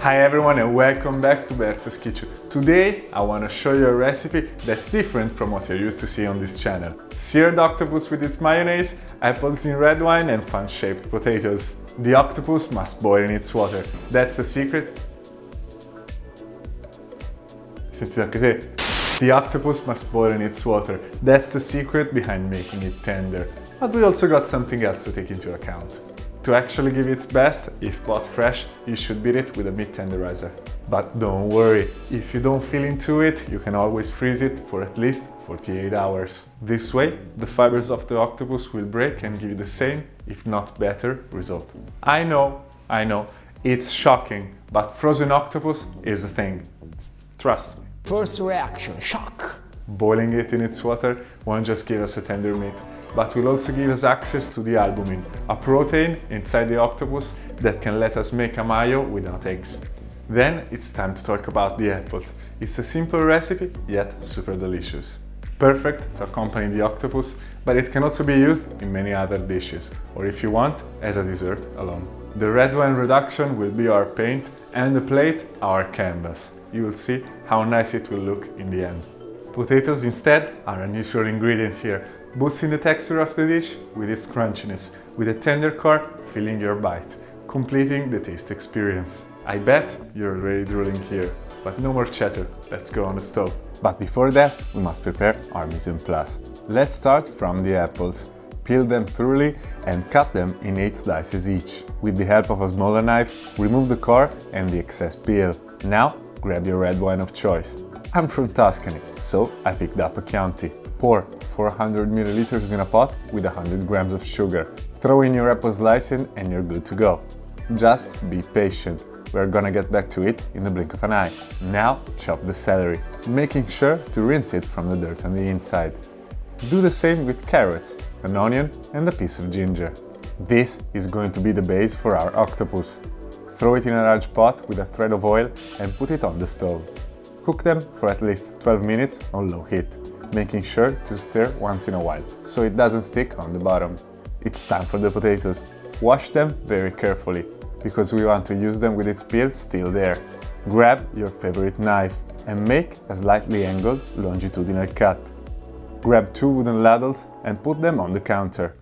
Hi everyone and welcome back to Berto's Kitchen. Today I want to show you a recipe that's different from what you're used to see on this channel. Seared octopus with its mayonnaise, apples in red wine and fun-shaped potatoes. The octopus must boil in its water. That's the secret. Sentite anche te? The octopus must boil in its water. That's the secret behind making it tender. But we also got something else to take into account. To actually give its best, if bought fresh, you should beat it with a meat tenderizer. But don't worry, if you don't feel into it, you can always freeze it for at least 48 hours. This way, the fibers of the octopus will break and give you the same, if not better, result. I know, it's shocking, but frozen octopus is a thing. Trust me. First reaction, shock. Boiling it in its water won't just give us a tender meat, but will also give us access to the albumin, a protein inside the octopus that can let us make a mayo without eggs. Then it's time to talk about the apples. It's a simple recipe, yet super delicious. Perfect to accompany the octopus, but it can also be used in many other dishes, or if you want, as a dessert alone. The red wine reduction will be our paint and the plate our canvas. You will see how nice it will look in the end. Potatoes instead are a neutral ingredient here, boosting the texture of the dish with its crunchiness, with a tender core filling your bite, completing the taste experience. I bet you're already drooling here, but no more chatter, let's go on the stove. But before that, we must prepare our mise en place. Let's start from the apples. Peel them thoroughly and cut them in 8 slices each. With the help of a smaller knife, remove the core and the excess peel. Now, grab your red wine of choice. I'm from Tuscany, so I picked up a Chianti. Pour 400 milliliters in a pot with 100 grams of sugar. Throw in your apple slicing and you're good to go. Just be patient, we're gonna get back to it in the blink of an eye. Now chop the celery, making sure to rinse it from the dirt on the inside. Do the same with carrots, an onion and a piece of ginger. This is going to be the base for our octopus. Throw it in a large pot with a thread of oil and put it on the stove. Cook them for at least 12 minutes on low heat, making sure to stir once in a while, so it doesn't stick on the bottom. It's time for the potatoes. Wash them very carefully, because we want to use them with its peel still there. Grab your favorite knife and make a slightly angled longitudinal cut. Grab 2 wooden ladles and put them on the counter.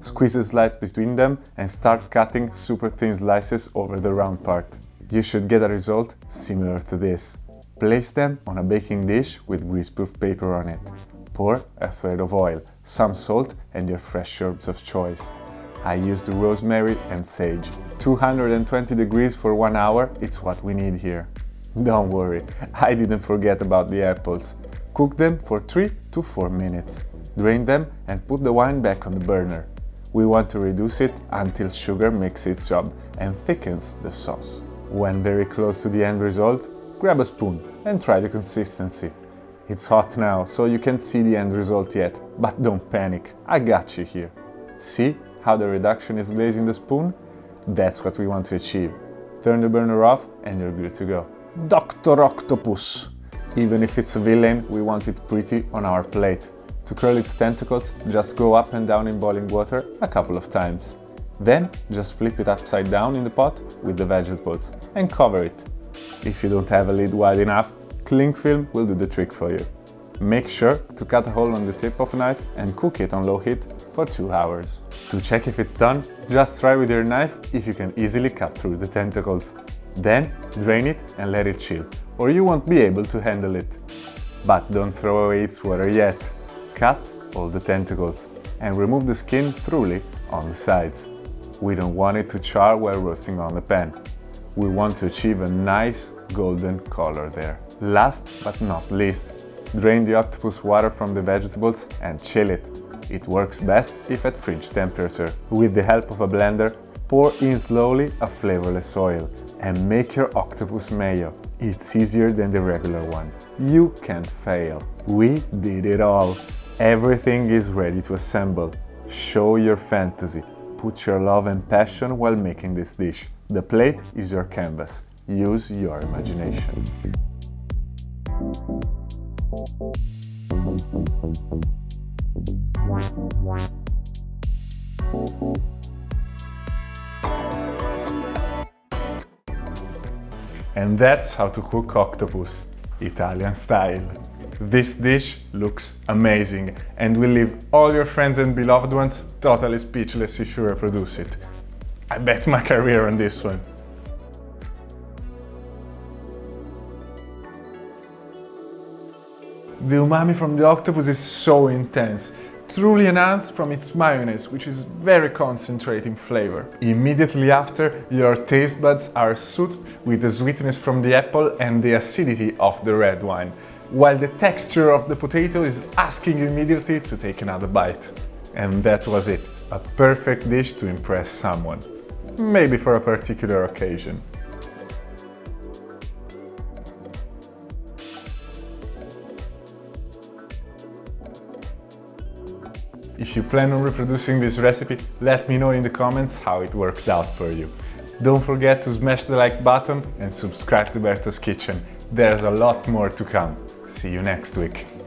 Squeeze the slides between them and start cutting super thin slices over the round part. You should get a result similar to this. Place them on a baking dish with greaseproof paper on it. Pour a thread of oil, some salt and your fresh herbs of choice. I used rosemary and sage. 220 degrees for 1 hour, it's what we need here. Don't worry, I didn't forget about the apples. Cook them for 3 to 4 minutes. Drain them and put the wine back on the burner. We want to reduce it until sugar makes its job and thickens the sauce. When very close to the end result, grab a spoon and try the consistency. It's hot now, so you can't see the end result yet, but don't panic, I got you here. See how the reduction is glazing the spoon? That's what we want to achieve. Turn the burner off and you're good to go. Dr. Octopus! Even if it's a villain, we want it pretty on our plate. To curl its tentacles, just go up and down in boiling water a couple of times. Then just flip it upside down in the pot with the vegetables and cover it. If you don't have a lid wide enough, cling film will do the trick for you. Make sure to cut a hole on the tip of a knife and cook it on low heat for 2 hours. To check if it's done, just try with your knife if you can easily cut through the tentacles. Then drain it and let it chill, or you won't be able to handle it. But don't throw away its water yet. Cut all the tentacles and remove the skin thoroughly on the sides. We don't want it to char while roasting on the pan. We want to achieve a nice golden color there. Last but not least, drain the octopus water from the vegetables and chill it. It works best if at fridge temperature. With the help of a blender, pour in slowly a flavorless oil and make your octopus mayo. It's easier than the regular one. You can't fail. We did it all. Everything is ready to assemble. Show your fantasy. Put your love and passion while making this dish. The plate is your canvas. Use your imagination. And that's how to cook octopus, Italian style. This dish looks amazing and will leave all your friends and beloved ones totally speechless if you reproduce it. I bet my career on this one. The umami from the octopus is so intense, truly enhanced from its mayonnaise, which is very concentrating flavor. Immediately after, your taste buds are soothed with the sweetness from the apple and the acidity of the red wine, while the texture of the potato is asking you immediately to take another bite. And that was it, a perfect dish to impress someone, maybe for a particular occasion. If you plan on reproducing this recipe, let me know in the comments how it worked out for you. Don't forget to smash the like button and subscribe to Berto's Kitchen. There's a lot more to come. See you next week.